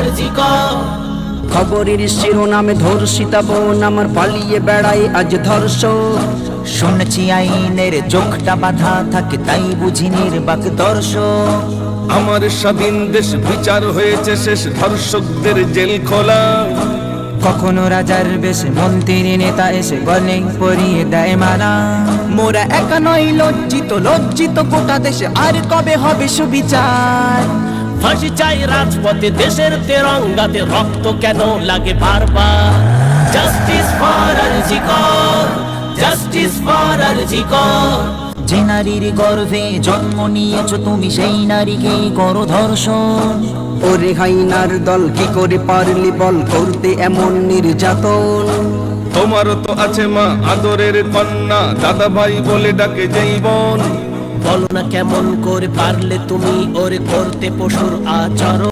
আরজিকর। খবরের শিরোনামে ধর্ষিতা বোন আমার পালিয়ে বেড়াই আজ ধর্ষক। শুনছি আইনের চোখটা বাঁধা থাকে তাই বুঝি নির্বাক দর্শক। আমার স্বাধীন দেশ বিচার হয়েছে শেষ, ধর্ষকদের জেল খোলা। কখনো রাজার বেশ মন্ত্রী নেতা এসে গলে পরিয়ে দেয় মালা। মোরা একা নয় লজ্জিত লজ্জিত গোটা দেশে, আর কবে হবে সুবিচার? ফাঁসি চাই রাজপথে, দেশের তেরঙ্গাতে রক্ত কেন লাগে বারবার? Justice for RG Kar, justice for RG Kar. যে নারীর গর্ভে জন্ম নিয়েছো তুমি সেই নারীকেই করো ধর্ষণ। ওরে হাইনার দল কি করে পারলি বল করতে এমন নির্যাতন? তোমারও তো আছে মা আদরের কন্যা, দাদা ভাই বলে ডাকে যেই বোন। বলো না কেমন করে পারলে তুমি ওরে করতে পশুর আচরণ?